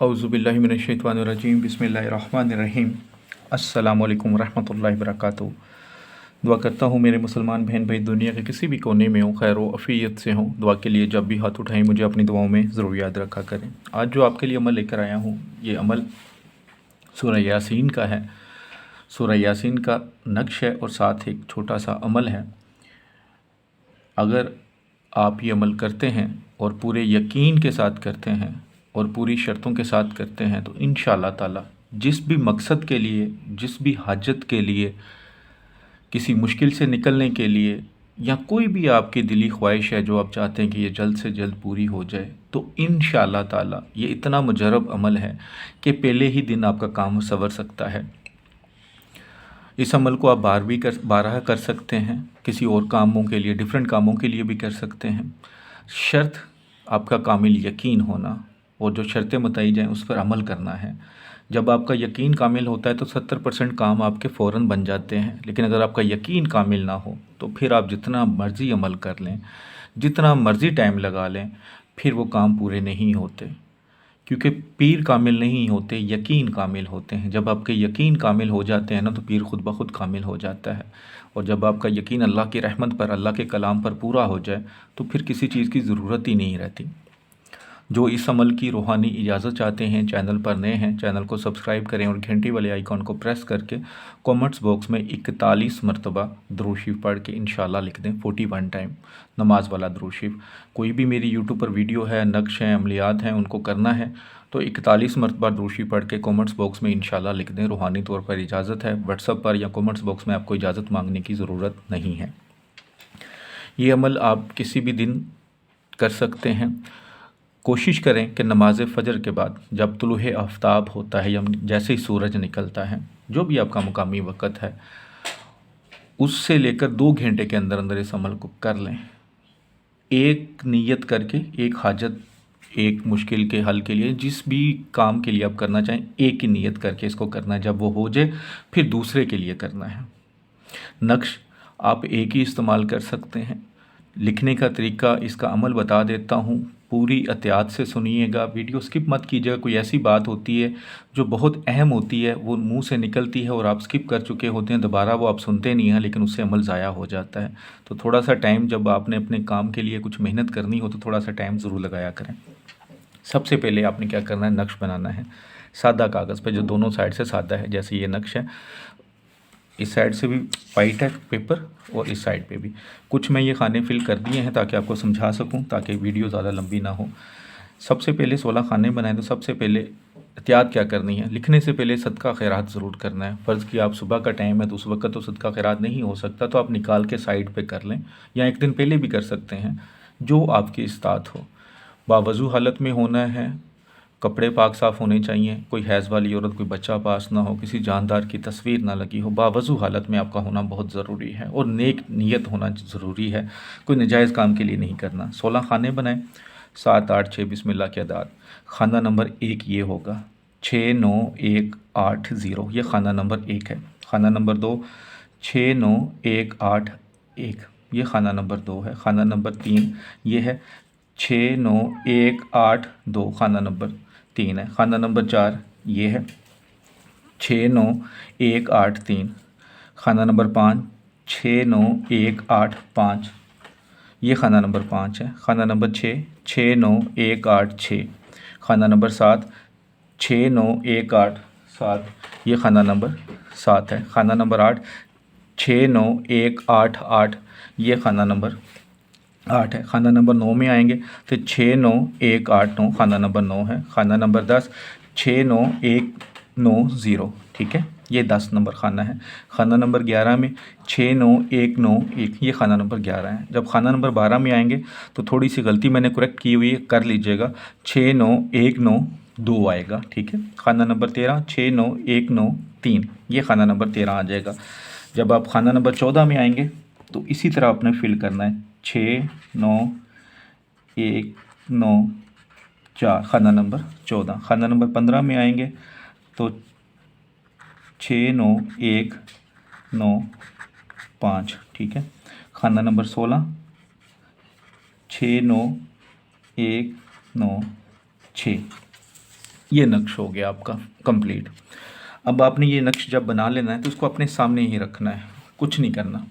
औज़ुबिल्लाहिमिनश्शैतानिर्रजीम बिस्मिल्लाहिर्रहमानिर्रहीम। अस्सलामु अलैकुम रहमतुल्लाहि वबरकातुहू। दुआ करता हूँ मेरे मुसलमान बहन भाई दुनिया के किसी भी कोने में हो, खैर व अफ़ियत से हों। दुआ के लिए जब भी हाथ उठाएं मुझे अपनी दुआओं में ज़रूर याद रखा करें। आज जो आपके लिए अमल लेकर आया हूँ, ये अमल सूरह यासीन का है। सूरह यासीन का नक्श है और साथ एक छोटा सा अमल है। अगर आप ये अमल करते हैं और पूरे यकीन के साथ करते हैं और पूरी शर्तों के साथ करते हैं तो इंशाअल्लाह ताला जिस भी मकसद के लिए, जिस भी हाजत के लिए, किसी मुश्किल से निकलने के लिए, या कोई भी आपकी दिली ख्वाहिश है जो आप चाहते हैं कि ये जल्द से जल्द पूरी हो जाए, तो इंशाअल्लाह ताला ये इतना मुजरब अमल है कि पहले ही दिन आपका काम संवर सकता है। इस अमल को आप बारह कर सकते हैं, किसी और कामों के लिए, डिफरेंट कामों के लिए भी कर सकते हैं। शर्त आपका कामिल यकीन होना, और जो शर्तें बताई जाएं उस पर अमल करना है। जब आपका यकीन कामिल होता है तो 70% काम आपके फ़ौरन बन जाते हैं, लेकिन अगर आपका यकीन कामिल ना हो तो फिर आप जितना मर्ज़ी अमल कर लें, जितना मर्ज़ी टाइम लगा लें, फिर वो काम पूरे नहीं होते। क्योंकि पीर कामिल नहीं होते, यकीन कामिल होते हैं। जब आपके यकीन कामिल हो जाते हैं ना तो पीर खुद ब खुद कामिल हो जाता है। और जब आपका यकीन अल्लाह की रहमत पर, अल्लाह के कलाम पर पूरा हो जाए तो फिर किसी चीज़ की ज़रूरत ही नहीं रहती। जो इस अमल की रूहानी इजाज़त चाहते हैं, चैनल पर नए हैं, चैनल को सब्सक्राइब करें और घंटी वाले आइकॉन को प्रेस करके कमेंट्स बॉक्स में 41 मरतबा दुरूद शरीफ पढ़ के इंशाअल्लाह लिख दें, 41 टाइम नमाज वाला दुरूद शरीफ। कोई भी मेरी यूट्यूब पर वीडियो है, नक्श हैं, अमलियात हैं, उनको करना है तो 41 मरतबा दुरूद शरीफ पढ़ के कमेंट्स बॉक्स में इंशाअल्लाह लिख दें। रूहानी तौर पर इजाज़त है, व्हाट्सएप पर या कमेंट्स बॉक्स में आपको इजाज़त मांगने की ज़रूरत नहीं है। ये अमल आप किसी भी दिन कर सकते हैं। कोशिश करें कि नमाज फ़जर के बाद जब तुलूए आफ्ताब होता है या जैसे ही सूरज निकलता है, जो भी आपका मुकामी वक़्त है, उससे लेकर 2 घंटे के अंदर अंदर इस अमल को कर लें। एक नियत करके, एक हाजत, एक मुश्किल के हल के लिए, जिस भी काम के लिए आप करना चाहें, एक ही नियत करके इसको करना है। जब वो हो जाए फिर दूसरे के लिए करना है। नक्श आप एक ही इस्तेमाल कर सकते हैं। लिखने का तरीका, इसका अमल बता देता हूँ, पूरी एहतियात से सुनिएगा, वीडियो स्किप मत कीजिएगा। कोई ऐसी बात होती है जो बहुत अहम होती है, वो मुंह से निकलती है और आप स्किप कर चुके होते हैं, दोबारा वो आप सुनते नहीं हैं, लेकिन उससे अमल ज़ाया हो जाता है। तो थोड़ा सा टाइम, जब आपने अपने काम के लिए कुछ मेहनत करनी हो तो थोड़ा सा टाइम ज़रूर लगाया करें। सबसे पहले आपने क्या करना है, नक्श बनाना है सादा कागज़ पे, जो दोनों साइड से सादा है। जैसे ये नक्श है, इस साइड से भी वाइट है पेपर और इस साइड पे भी। कुछ मैं ये खाने फिल कर दिए हैं ताकि आपको समझा सकूं, ताकि वीडियो ज़्यादा लंबी ना हो। सबसे पहले 16 खाने बनाएं तो सबसे पहले एहतियात क्या करनी है, लिखने से पहले सदका खैरात ज़रूर करना है। फ़र्ज़ कि आप सुबह का टाइम है तो उस वक्त तो सदका खैरात नहीं हो सकता, तो आप निकाल के साइड पे कर लें, या एक दिन पहले भी कर सकते हैं, जो आपकी इस्तात हो। बावज़ू हालत में होना है, कपड़े पाक साफ़ होने चाहिए, कोई हैज़ वाली औरत, कोई बच्चा पास ना हो, किसी जानदार की तस्वीर ना लगी हो। बावज़ू हालत में आपका होना बहुत ज़रूरी है और नेक नीयत होना ज़रूरी है, कोई नजायज़ काम के लिए नहीं करना। 16 खाने बनाएं, 7 8 6 बिस्मिल्लाह की अदाद। खाना नंबर 1 ये होगा, 6 9 1 8 0, ये खाना नंबर 1 है। खाना नंबर 2 6 9 1 8 1, ये खाना नंबर 2 है। खाना नंबर 3 ये है, 6 9 1 8 2, खाना नंबर 3 है। खाना नंबर 4 ये है, 6 9 1 8 3। खाना नंबर 5 6 9 1 8 5, ये खाना नंबर 5 है। खाना नंबर 6 6 9 1 8 6। खाना नंबर 7 6 9 1 8 7, ये खाना नंबर 7 है। खाना नंबर 8 6 9 1 8 8, ये खाना नंबर 8 है। खाना नंबर 9 में आएंगे तो 6 9 1 8 9, खाना नंबर 9 है। खाना नंबर 10 6 9 1 9 0, ठीक है, ये 10 नंबर खाना है। खाना नंबर 11 में 6 9 1 9 1, ये खाना नंबर 11 है। जब खाना नंबर 12 में आएंगे तो थोड़ी सी गलती मैंने करेक्ट की हुई है, कर लीजिएगा, 6 9 1 9 2 आएगा, ठीक है। खाना नंबर 13 6 9 1 9 3, ये खाना नंबर 13 आ जाएगा। जब आप खाना नंबर 14 में आएंगे तो इसी तरह आपने फिल करना है, 6 9 1 9 4, खाना नंबर 14। खाना नंबर 15 में आएंगे तो 6 9 1 9 5, ठीक है। खाना नंबर 16 6 9 1 9 6, ये नक्श हो गया आपका कंप्लीट। अब आपने ये नक्श जब बना लेना है तो उसको अपने सामने ही रखना है, कुछ नहीं करना।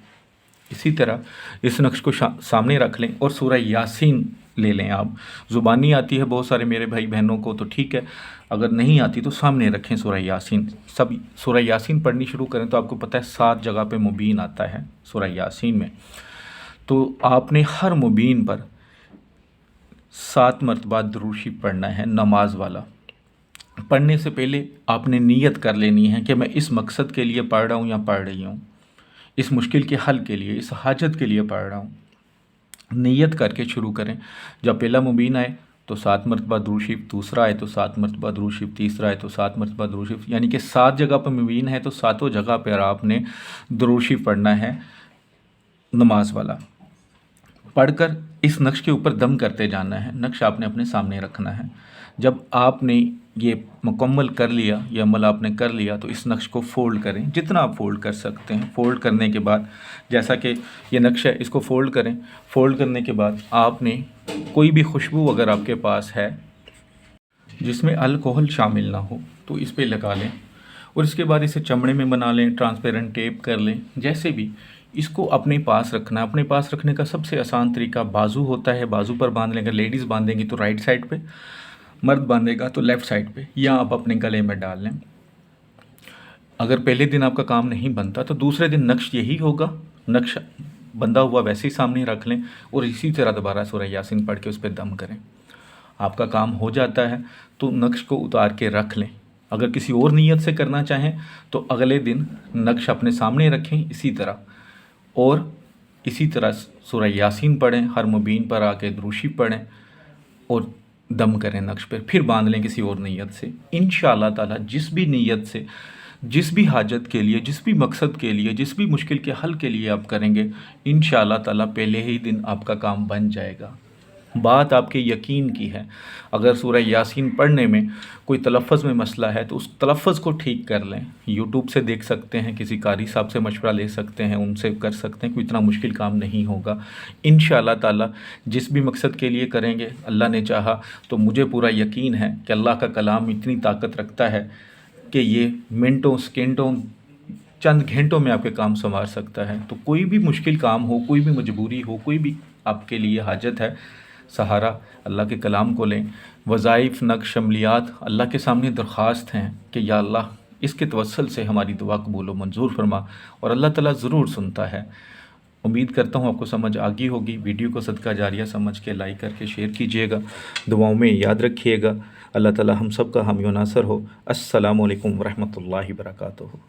इसी तरह इस नक्श को सामने रख लें और सूरह यासीन ले लें आप। ज़ुबानी आती है बहुत सारे मेरे भाई बहनों को तो ठीक है, अगर नहीं आती तो सामने रखें सूरह यासीन। सब सूरह यासीन पढ़नी शुरू करें तो आपको पता है 7 जगह पे मुबीन आता है सूरह यासीन में। तो आपने हर मुबीन पर 7 मरतबा दुरूशी पढ़ना है नमाज वाला। पढ़ने से पहले आपने नीयत कर लेनी है कि मैं इस मकसद के लिए पढ़ रहा हूँ या पढ़ रही हूँ, इस मुश्किल के हल के लिए, इस हाजत के लिए पढ़ रहा हूँ। नीयत करके शुरू करें। जब पहला मुबीन आए तो 7 मरतबा दुरूद शरीफ, दूसरा आए तो 7 मरतबा दुरूद शरीफ, तीसरा आए तो 7 मरतबा दुरूद शरीफ, यानी कि 7 जगह पर मुबीन है तो 7 जगह पर आपने दुरूद शरीफ पढ़ना है नमाज वाला। पढ़कर इस नक्श के ऊपर दम करते जाना है। नक्श आपने अपने सामने रखना है। जब आपने ये मुकम्मल कर लिया, ये अमल आपने कर लिया, तो इस नक्श को फ़ोल्ड करें जितना आप फ़ोल्ड कर सकते हैं। फ़ोल्ड करने के बाद जैसा कि ये नक्श है इसको फ़ोल्ड करें। फ़ोल्ड करने के बाद आपने कोई भी खुशबू अगर आपके पास है जिसमें अल्कोहल शामिल ना हो तो इस पर लगा लें और इसके बाद इसे चमड़े में बना लें, ट्रांसपेरेंट टेप कर लें, जैसे भी। इसको अपने पास रखना है। अपने पास रखने का सबसे आसान तरीका बाजू होता है, बाजू पर बांध लेंगे। लेडीज़ बांधेंगी तो राइट साइड पे, मर्द बांधेगा तो लेफ़्ट साइड पे, या आप अपने गले में डाल लें। अगर पहले दिन आपका काम नहीं बनता तो दूसरे दिन नक्श यही होगा, नक्श बंधा हुआ वैसे ही सामने रख लें और इसी तरह दोबारा सूरह यासीन पढ़ के उस पर दम करें। आपका काम हो जाता है तो नक्श को उतार के रख लें। अगर किसी और नीयत से करना चाहें तो अगले दिन नक्श अपने सामने रखें इसी तरह, और इसी तरह सूरह यासीन पढ़ें, हर मुबीन पर आके दुरूद शरीफ पढ़ें और दम करें नक्श पर, फिर बांध लें किसी और नीयत से। इंशाअल्लाह ताला जिस भी नीयत से, जिस भी हाजत के लिए, जिस भी मकसद के लिए, जिस भी मुश्किल के हल के लिए आप करेंगे, इंशाअल्लाह ताला पहले ही दिन आपका काम बन जाएगा। बात आपके यकीन की है। अगर सूरह यासीन पढ़ने में कोई तलफ़्फ़ुज़ में मसला है तो उस तलफ़्फ़ुज़ को ठीक कर लें। यूट्यूब से देख सकते हैं, किसी कारी साहब से मशवरा ले सकते हैं, उनसे कर सकते हैं, कोई इतना मुश्किल काम नहीं होगा। इंशाअल्लाह ताला जिस भी मकसद के लिए करेंगे, अल्लाह ने चाहा तो मुझे पूरा यकीन है कि अल्लाह का कलाम इतनी ताकत रखता है कि ये मिनटों, सेकंडों, चंद घंटों में आपके काम संवार सकता है। तो कोई भी मुश्किल काम हो, कोई भी मजबूरी हो, कोई भी आपके लिए हाजत है, सहारा अल्लाह के कलाम को लें। वज़ाइफ, नक्श, अमलियात अल्लाह के सामने दरख्वास्त हैं कि या अल्लाह इसके तवस्सुल से हमारी दुआ कबूल व मंजूर फरमा, और अल्लाह ताला ज़रूर सुनता है। उम्मीद करता हूँ आपको समझ आ गई होगी। वीडियो को सदका जारिया समझ के लाइक करके शेयर कीजिएगा, दुआओं में याद रखिएगा। अल्लाह ताला हम सब का हामी व नासर हो। अस्सलामु अलैकुम व रहमतुल्लाहि व बरकातुहू।